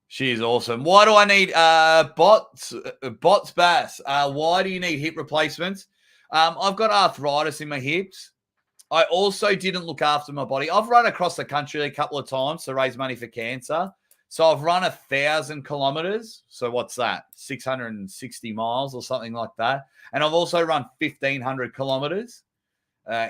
She is awesome. Why do I need bots Bass? Why do you need hip replacements? I've got arthritis in my hips. I also didn't look after my body. I've run across the country a couple of times to raise money for cancer. So I've run 1,000 kilometers. So what's that? 660 miles or something like that. And I've also run 1,500 kilometers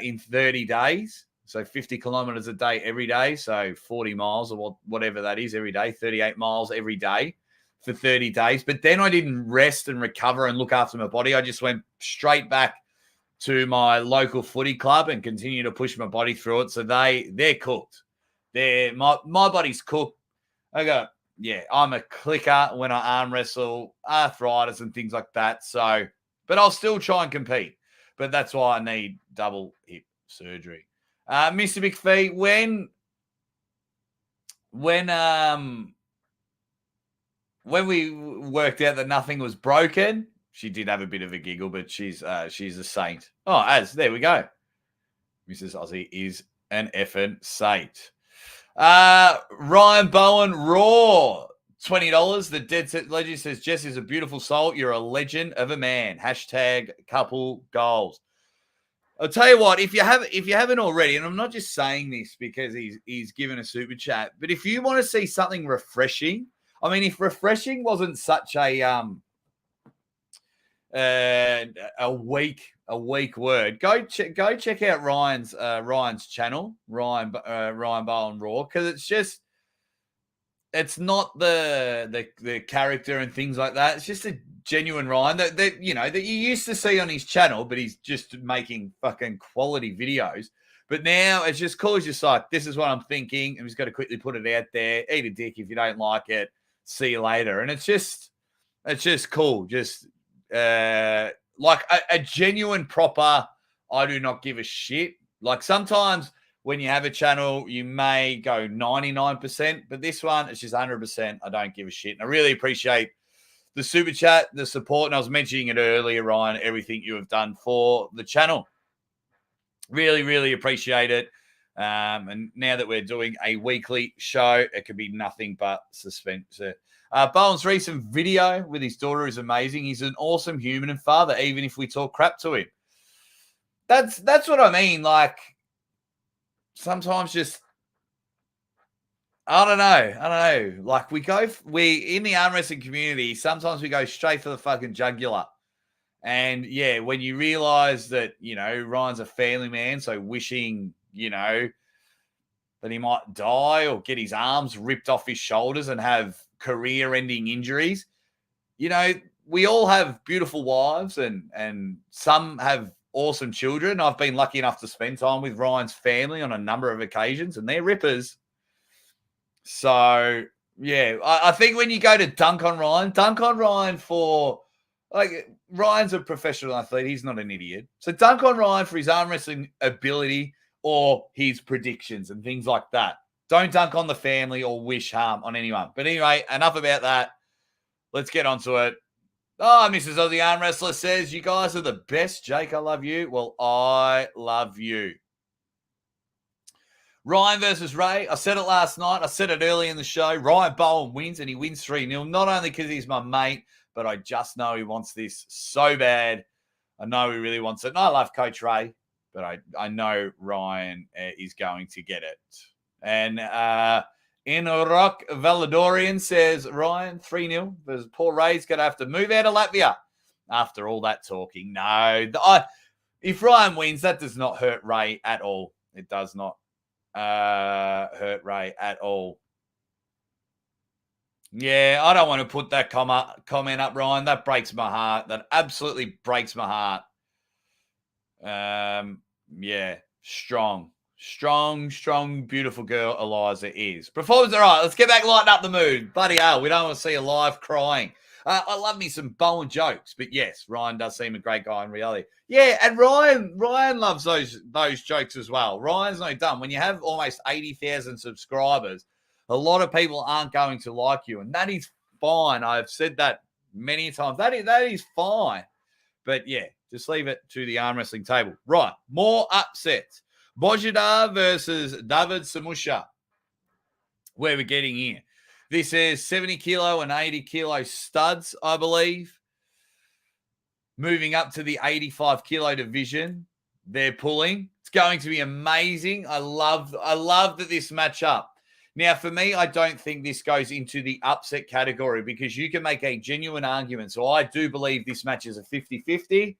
in 30 days. So 50 kilometers a day every day. So 40 miles or whatever that is every day, 38 miles every day for 30 days. But then I didn't rest and recover and look after my body. I just went straight back to my local footy club and continue to push my body through it. So they're cooked. My body's cooked. I'm a clicker when I arm wrestle, arthritis and things like that. So, but I'll still try and compete. But that's why I need double hip surgery. Mr. McPhee, when we worked out that nothing was broken, she did have a bit of a giggle, but she's a saint. Oh, there we go. Mrs. Aussie is an effing saint. Ryan Bowen, Raw, $20. The Dead Set Legend says, Jess is a beautiful soul. You're a legend of a man. Hashtag couple goals. I'll tell you what, if you haven't already, and I'm not just saying this because he's given a super chat, but if you want to see something refreshing, I mean, if refreshing wasn't such a weak word, go check out Ryan's channel, Ryan Bowen Raw, because it's not the character and things like that. It's just a genuine Ryan that you used to see on his channel, but he's just making fucking quality videos. But now it's just cool. It's just like, this is what I'm thinking. I'm just going to quickly put it out there. Eat a dick if you don't like it. See you later. And it's just cool. Just like a genuine proper, I do not give a shit. Like sometimes when you have a channel, you may go 99%, but this one, it's just 100%. I don't give a shit. And I really appreciate the super chat, the support. And I was mentioning it earlier, Ryan, everything you have done for the channel. Really, really appreciate it. And now that we're doing a weekly show, it could be nothing but suspense. Bowen's recent video with his daughter is amazing. He's an awesome human and father, even if we talk crap to him. That's what I mean. Like, sometimes just, I don't know. Like, we in the arm wrestling community, sometimes we go straight for the fucking jugular. And yeah, when you realize that, Ryan's a family man, so wishing, that he might die or get his arms ripped off his shoulders and have career-ending injuries. We all have beautiful wives and some have awesome children. I've been lucky enough to spend time with Ryan's family on a number of occasions, and they're rippers. So, yeah, I think when you go to dunk on Ryan for, like, Ryan's a professional athlete. He's not an idiot. So dunk on Ryan for his arm wrestling ability or his predictions and things like that. Don't dunk on the family or wish harm on anyone. But anyway, enough about that. Let's get on to it. Oh, Mrs. Aussie Arm Wrestler says, you guys are the best. Jake, I love you. Well, I love you. Ryan versus Ray. I said it last night. I said it early in the show. Ryan Bowen wins, and he wins 3-0. Not only because he's my mate, but I just know he wants this so bad. I know he really wants it. And I love Coach Ray, but I know Ryan is going to get it. And Rock Valadorian says, Ryan, 3-0 versus poor Ray's going to have to move out of Latvia after all that talking. No, if Ryan wins, that does not hurt Ray at all. It does not hurt Ray at all. Yeah, I don't want to put that comment up, Ryan. That breaks my heart. That absolutely breaks my heart. Yeah, strong, beautiful girl Eliza is. Performance, all right. Let's get back, lighten up the mood. Bloody hell, we don't want to see a live crying. I love me some Bowen jokes, but yes, Ryan does seem a great guy in reality. Yeah, and Ryan loves those jokes as well. Ryan's no dumb. When you have almost 80,000 subscribers, a lot of people aren't going to like you, and that is fine. I've said that many times. That is fine. But yeah, just leave it to the arm wrestling table. Right, more upsets. Bojidar versus David Samusha. Where we're getting here. This is 70 kilo and 80 kilo studs, I believe. Moving up to the 85 kilo division. They're pulling. It's going to be amazing. I love that this match up. Now, for me, I don't think this goes into the upset category because you can make a genuine argument. So I do believe this match is a 50-50.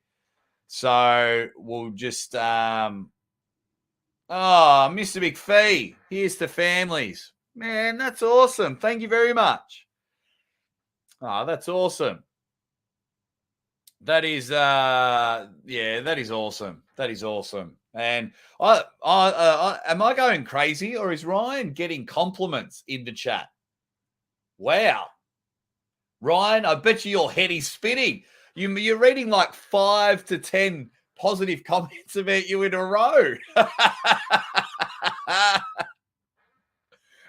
So we'll just, Mr. McPhee, here's to families. Man, that's awesome. Thank you very much. Oh, that's awesome. That is, that is awesome. That is awesome. And am I going crazy, or is Ryan getting compliments in the chat? Wow, Ryan, I bet you your head is spinning. You're reading like 5 to 10 positive comments about you in a row.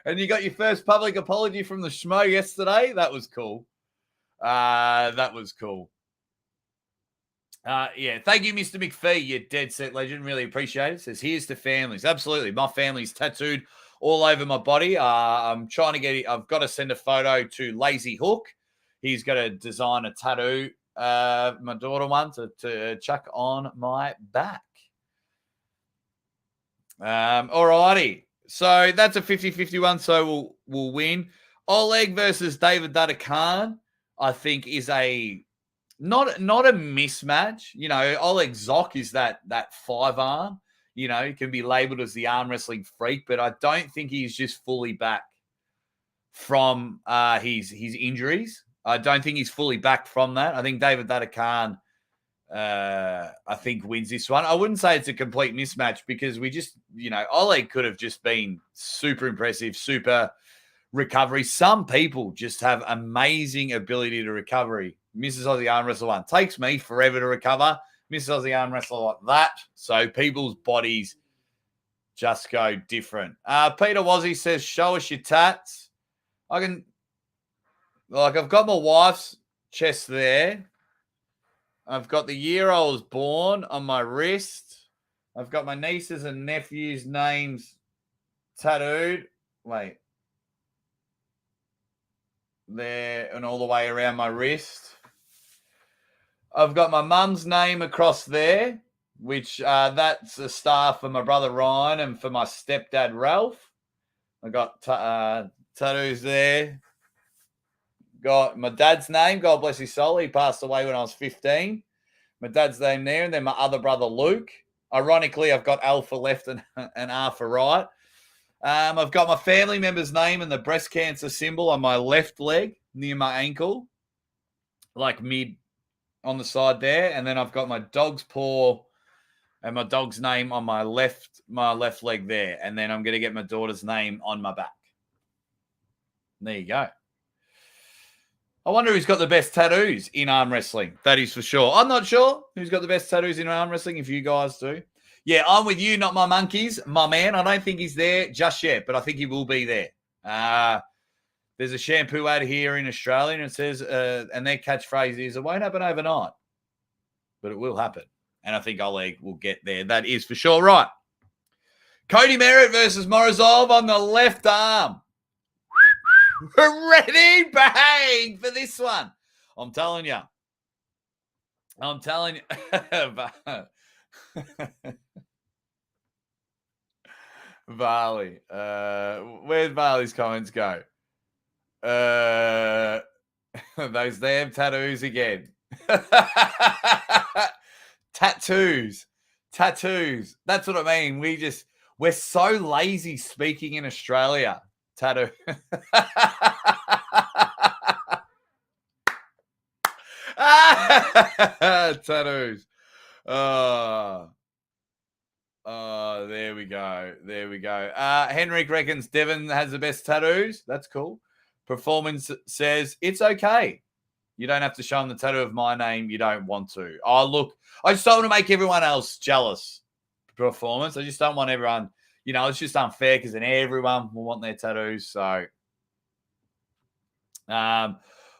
And you got your first public apology from the schmo yesterday. That was cool. That was cool. Yeah, thank you, Mr. McPhee. You're dead set legend. Really appreciate it. Says, here's to families. Absolutely. My family's tattooed all over my body. I'm trying to get it. I've got to send a photo to Lazy Hook. He's got to design a tattoo, my daughter one, to chuck on my back. All righty. So that's a 50-51, so we'll win. Oleg versus David Dakar, I think, is a not a mismatch. Oleg Zoc is that 5-arm. He can be labeled as the arm wrestling freak, but I don't think he's just fully back from his injuries. I don't think he's fully back from that. I think David Dakar I think wins this one. I wouldn't say it's a complete mismatch because we just, Oleg could have just been super impressive, super recovery. Some people just have amazing ability to recovery. Mrs. Aussie Arm Wrestler 1 takes me forever to recover. Mrs. Aussie Arm Wrestler like that. So people's bodies just go different. Peter Wazzy says, show us your tats. I've got my wife's chest there. I've got the year I was born on my wrist. I've got my nieces and nephews' names tattooed. Wait. There and all the way around my wrist. I've got my mum's name across there, which that's a star for my brother Ryan and for my stepdad Ralph. I got tattoos there. Got my dad's name, God bless his soul. He passed away when I was 15. My dad's name there, and then my other brother Luke. Ironically, I've got L for left and R for right. I've got my family member's name and the breast cancer symbol on my left leg near my ankle, like mid on the side there. And then I've got my dog's paw and my dog's name on my left leg there. And then I'm going to get my daughter's name on my back. There you go. I wonder who's got the best tattoos in arm wrestling. That is for sure. I'm not sure who's got the best tattoos in arm wrestling, if you guys do. Yeah, I'm with you, not my monkeys. My man, I don't think he's there just yet, but I think he will be there. There's a shampoo ad here in Australia, and it says, and their catchphrase is, it won't happen overnight, but it will happen. And I think Oleg will get there. That is for sure. Right. Cody Merritt versus Morozov on the left arm. We're ready, bang, for this one. I'm telling you. Varley. Where'd Varley's comments go? Those damn tattoos again. Tattoos. That's what I mean. We're so lazy speaking in Australia. Tattoo. Tattoos. There we go. Henrik reckons Devon has the best tattoos. That's cool. Performance says it's okay. You don't have to show them the tattoo of my name. You don't want to. Oh, look, I just don't want to make everyone else jealous. Performance. I just don't want everyone, it's just unfair because then everyone will want their tattoos. So,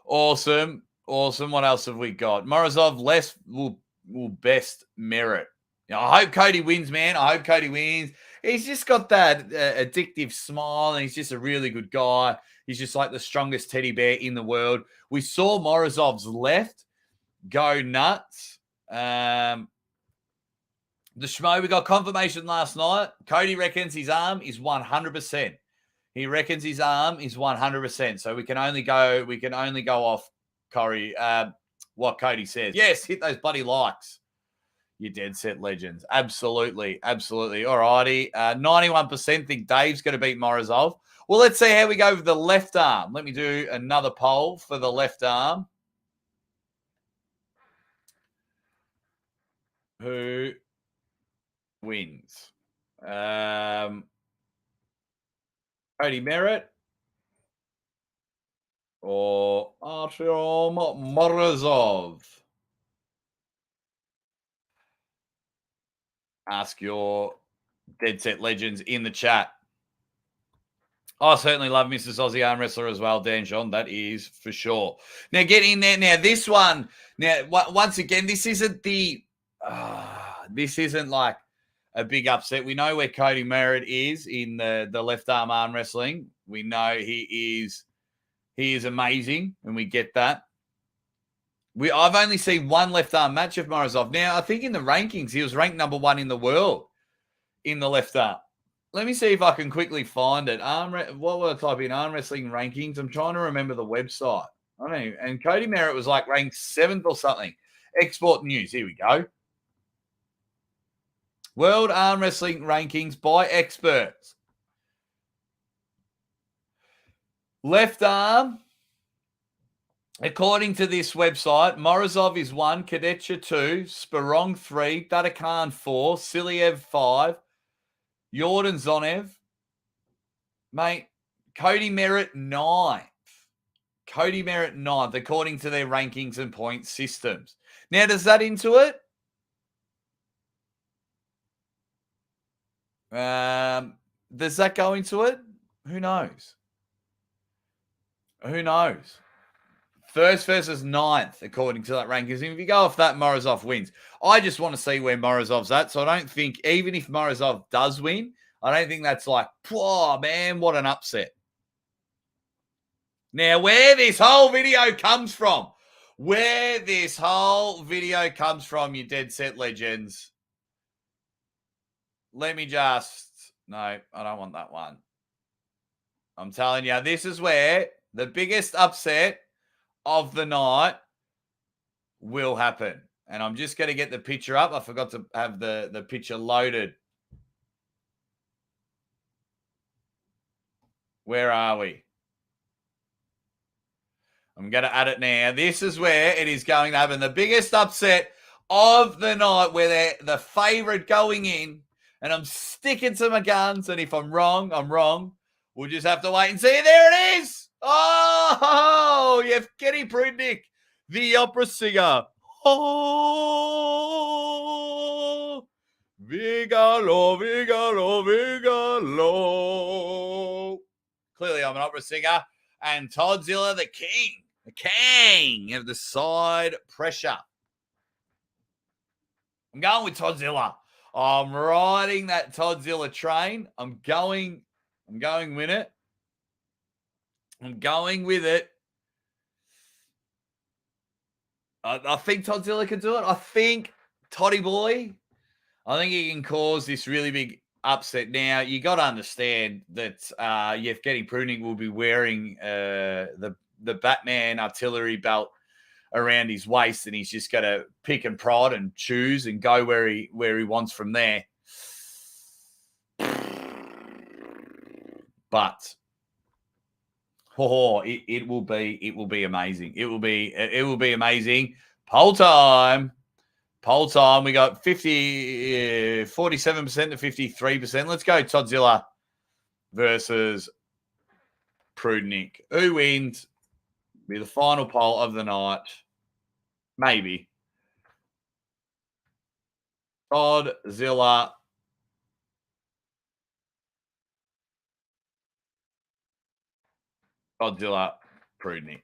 awesome. What else have we got? Morozov less will best merit. I hope Cody wins, man. I hope Cody wins. He's just got that addictive smile, and he's just a really good guy. He's just like the strongest teddy bear in the world. We saw Morozov's left go nuts. The Schmo, we got confirmation last night. Cody reckons his arm is 100%. He reckons his arm is 100%. So we can only go off Corey, what Cody says. Yes, hit those bloody likes. You dead set legends. Absolutely. All righty. 91% think Dave's going to beat Morozov. Well, let's see how we go with the left arm. Let me do another poll for the left arm. Who wins? Cody Merritt or Artyom Morozov? Ask your dead set legends in the chat. I certainly love Mrs. Aussie Arm Wrestler as well, Dan John. That is for sure. Now, get in there. Now, this one. Now, once again, this isn't like a big upset. We know where Cody Merritt is in the left arm wrestling. We know he is amazing, and we get that. I've only seen one left arm match of Morozov. Now, I think in the rankings, he was ranked number 1 in the world in the left arm. Let me see if I can quickly find it. What will I type in? Arm wrestling rankings. I'm trying to remember the website. I don't know. And Cody Merritt was like ranked 7th or something. Export news. Here we go. World arm wrestling rankings by experts. Left arm. According to this website, Morozov is 1, Kadetcha 2, Sperong 3, Dadakan 4, Siliev 5, Jordan Zonev, mate, Cody Merritt 9th. Cody Merritt 9th, according to their rankings and point systems. Now, does that into it? Does that go into it? Who knows? Who knows? First versus 9th, according to that rankings. And if you go off that, Morozov wins. I just want to see where Morozov's at. So I don't think, even if Morozov does win, I don't think that's like, oh, man, what an upset. Now, where this whole video comes from, you dead set legends. Let me just, no, I don't want that one. I'm telling you, this is where the biggest upset of the night will happen. And I'm just going to get the picture up. I forgot to have the picture loaded. Where are we? I'm going to add it now. This is where it is going to happen. The biggest upset of the night, where they're the favorite going in. And I'm sticking to my guns. And if I'm wrong, I'm wrong. We'll just have to wait and see. There it is. Oh, Yevgeny Prudnik, the opera singer. Oh, Vigalo, Vigalo, Vigalo. Clearly, I'm an opera singer. And Toddzilla, the king of the side pressure. I'm going with Toddzilla. I'm riding that Toddzilla train. I'm going with it. I'm going with it. I think Toddzilla can do it. I think Toddy Boy, I think he can cause this really big upset. Now, you got to understand that Yevgeny Prudnik will be wearing the Batman artillery belt around his waist, and he's just got to pick and prod and choose and go where he wants from there. But it will be amazing. It will be amazing. Poll time. We got 47% to 53%. Let's go Toddzilla versus Prudnik. Who wins? Be the final poll of the night. Maybe. Toddzilla. Toddzilla, Prudnik.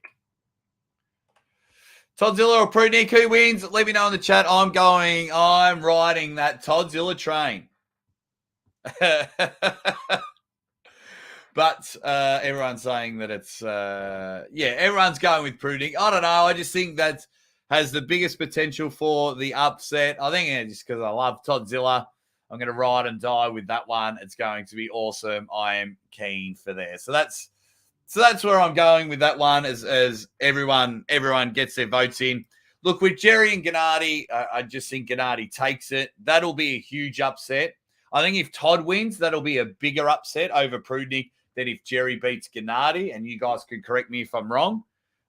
Toddzilla or Prudnik, who wins? Let me know in the chat. I'm riding that Toddzilla train. But everyone's saying that it's, everyone's going with Prudnik. I don't know. I just think that has the biggest potential for the upset. I think just because I love Toddzilla, I'm going to ride and die with that one. It's going to be awesome. I am keen for there. So that's where I'm going with that one as everyone gets their votes in. Look, with Jerry and Gennady, I just think Gennady takes it. That'll be a huge upset. I think if Todd wins, that'll be a bigger upset over Prudnik than if Jerry beats Gennady, and you guys can correct me if I'm wrong.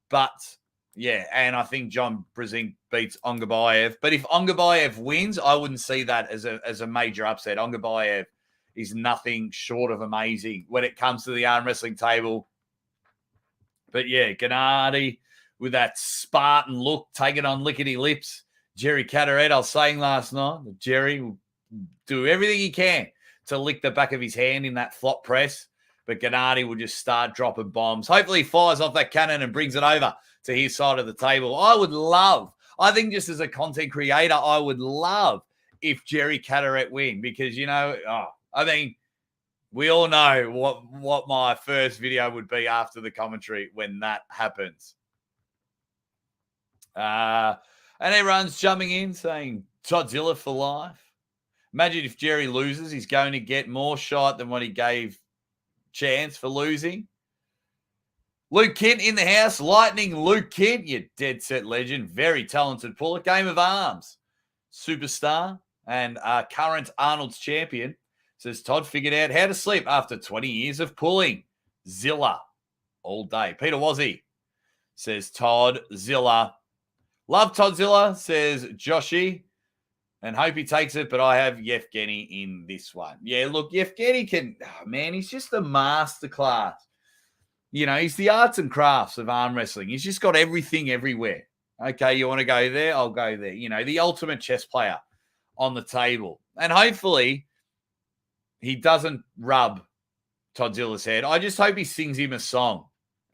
But, yeah, and I think John Brezink beats Ongabayev. But if Ongabayev wins, I wouldn't see that as a major upset. Ongabayev is nothing short of amazing when it comes to the arm wrestling table. But, yeah, Gennady with that Spartan look, taking on lickety lips. Jerry Catterett, I was saying last night that Jerry will do everything he can to lick the back of his hand in that flop press. But Gennady will just start dropping bombs. Hopefully he fires off that cannon and brings it over to his side of the table. I think just as a content creator, I would love if Jerry Catterett win because, we all know what my first video would be after the commentary when that happens. And everyone's jumping in saying Toddzilla for life. Imagine if Jerry loses, he's going to get more shot than what he gave chance for losing. Luke Kent in the house. Lightning Luke Kent, you dead set legend. Very talented puller. Game of Arms. Superstar and current Arnold's champion. Says Todd figured out how to sleep after 20 years of pulling. Zilla all day. Peter Wazzy says Todd Zilla. Love Todzilla, says Joshy. And hope he takes it, but I have Yevgeny in this one. Yeah, look, Yevgeny he's just a masterclass. He's the arts and crafts of arm wrestling. He's just got everything everywhere. Okay, you want to go there? I'll go there. The ultimate chess player on the table. And hopefully he doesn't rub Todzilla's head. I just hope he sings him a song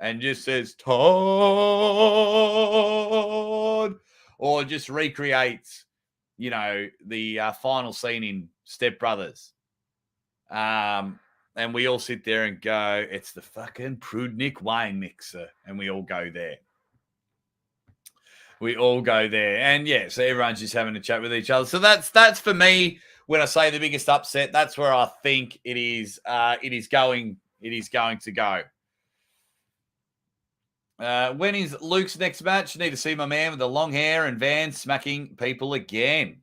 and just says, Todd, or just recreates, the final scene in Step Brothers. And we all sit there and go, it's the fucking Prudnik wine mixer. And we all go there. And yeah, so everyone's just having a chat with each other. So that's for me. When I say the biggest upset, that's where I think it is going to go. When is Luke's next match? Need to see my man with the long hair and van smacking people again.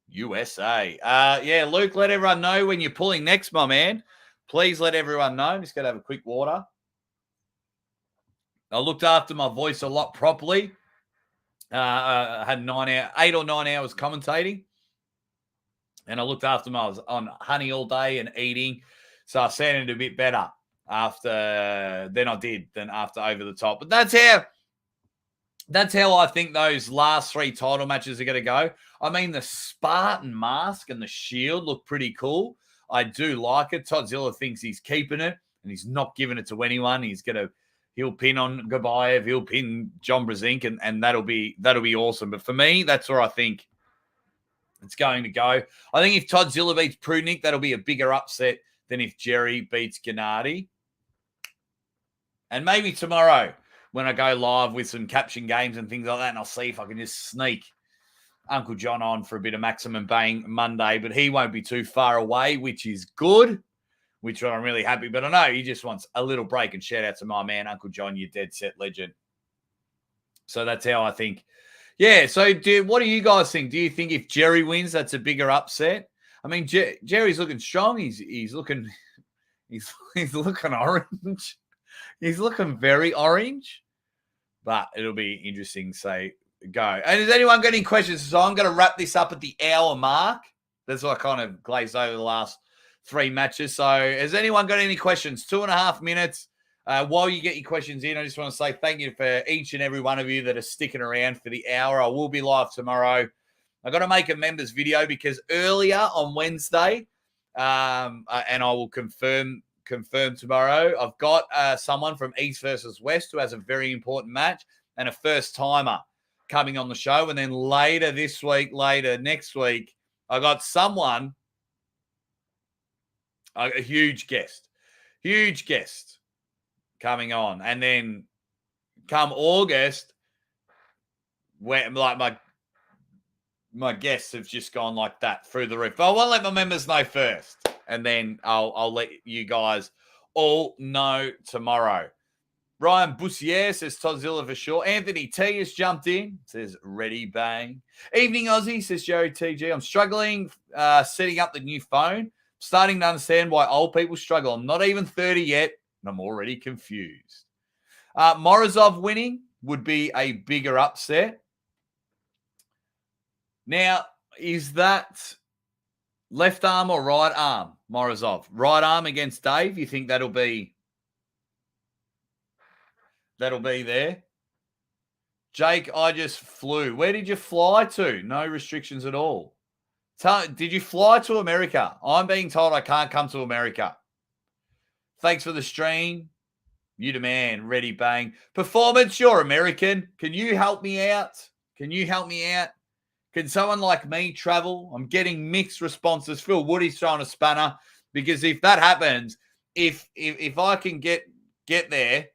USA. Yeah, Luke, let everyone know when you're pulling next, my man. Please let everyone know. I'm just going to have a quick water. I looked after my voice a lot properly. I had 8 or 9 hours commentating. And I looked after them. I was on honey all day and eating. So I sounded a bit better after Over the Top. But that's how I think those last 3 title matches are going to go. I mean, the Spartan mask and the shield look pretty cool. I do like it. Todzilla thinks he's keeping it and he's not giving it to anyone. He'll pin on Gabayev, he'll pin John Brzezinski, and that'll be awesome. But for me, that's where I think it's going to go. I think if Todzilla beats Prudnik, that'll be a bigger upset than if Jerry beats Gennady. And maybe tomorrow when I go live with some caption games and things like that, and I'll see if I can just sneak Uncle John on for a bit of Maximum Bang Monday, but he won't be too far away, which is good, which I'm really happy. But I know he just wants a little break, and shout out to my man, Uncle John, you dead set legend. So that's how I think. Yeah, so what do you guys think? Do you think if Jerry wins, that's a bigger upset? I mean, Jerry's looking strong. He's looking orange. He's looking very orange. But it'll be interesting. Say go. And has anyone got any questions? So I'm going to wrap this up at the hour mark. That's what I kind of glazed over the last 3 matches. So has anyone got any questions? 2.5 minutes. While you get your questions in, I just want to say thank you for each and every one of you that are sticking around for the hour. I will be live tomorrow. I've got to make a members video because earlier on Wednesday, and I will confirm tomorrow, I've got someone from East versus West who has a very important match and a first-timer coming on the show. And then later next week, I got someone, a huge guest coming on. And then come August, where like my guests have just gone like that through the roof. But I want to let my members know first, and then I'll let you guys all know tomorrow. Ryan Bussier says Todzilla for sure. Anthony T has jumped in, says ready bang. Evening Aussie, says Jerry TG. I'm struggling setting up the new phone. Starting to understand why old people struggle. I'm not even 30 yet, and I'm already confused. Morozov winning would be a bigger upset. Now, is that left arm or right arm, Morozov? Right arm against Dave, you think that'll be there? Jake, I just flew. Where did you fly to? No restrictions at all. Did you fly to America? I'm being told I can't come to America. Thanks for the stream. You the man. Ready, bang. Performance, you're American. Can you help me out? Can someone like me travel? I'm getting mixed responses. Phil Woody's throwing a spanner because if that happens, if I can get there,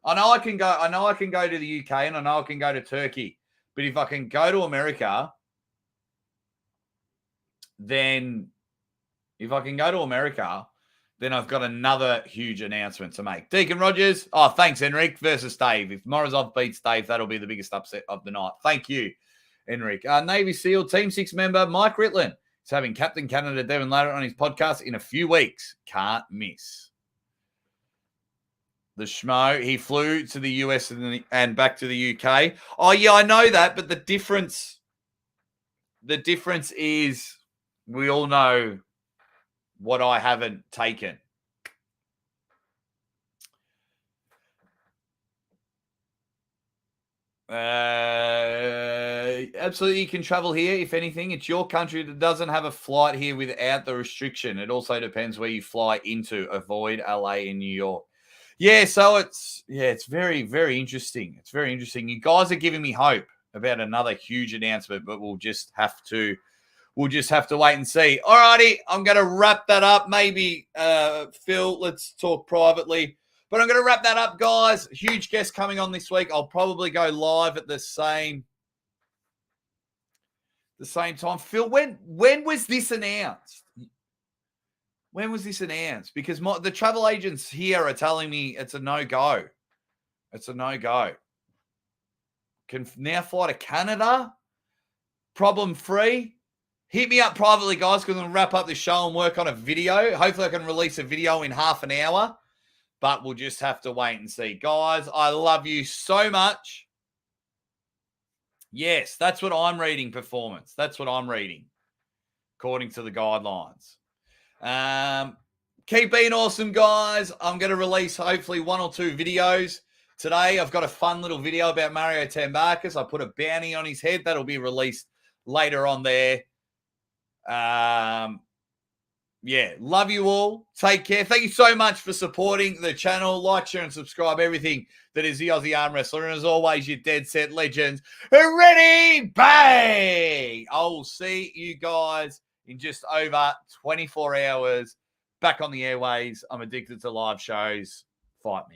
I know I can go to the UK and I know I can go to Turkey. But if I can go to America, then I've got another huge announcement to make. Deacon Rogers. Oh, thanks, Enric versus Dave. If Morozov beats Dave, that'll be the biggest upset of the night. Thank you, Enric. Navy SEAL Team 6 member Mike Ritlin is having Captain Canada Devin Latter on his podcast in a few weeks. Can't miss. The schmo. He flew to the US and back to the UK. Oh, yeah, I know that, but the difference is we all know what I haven't taken. Absolutely, you can travel here. If anything, it's your country that doesn't have a flight here without the restriction. It also depends where you fly into. Avoid LA and New York. Yeah, so it's very, very interesting. It's very interesting. You guys are giving me hope about another huge announcement, but we'll just have to wait and see. All righty, I'm going to wrap that up. Maybe Phil, let's talk privately. But I'm going to wrap that up, guys. Huge guest coming on this week. I'll probably go live at the same time. Phil, when was this announced? When was this announced? Because the travel agents here are telling me it's a no-go. It's a no-go. Can now fly to Canada? Problem-free? Hit me up privately, guys, because I'm going to wrap up the show and work on a video. Hopefully I can release a video in half an hour. But we'll just have to wait and see. Guys, I love you so much. Yes, that's what I'm reading, performance. That's what I'm reading, according to the guidelines. Keep being awesome, guys. I'm going to release hopefully 1 or 2 videos today. I've got a fun little video about Mario Tambakis. I put a bounty on his head. That'll be released later on there. Yeah, love you all. Take care. Thank you so much for supporting the channel. Like, share, and subscribe. Everything that is the Aussie Arm Wrestler. And as always, your dead set legends. Ready? Bang! I will see you guys in just over 24 hours. Back on the airways. I'm addicted to live shows. Fight me.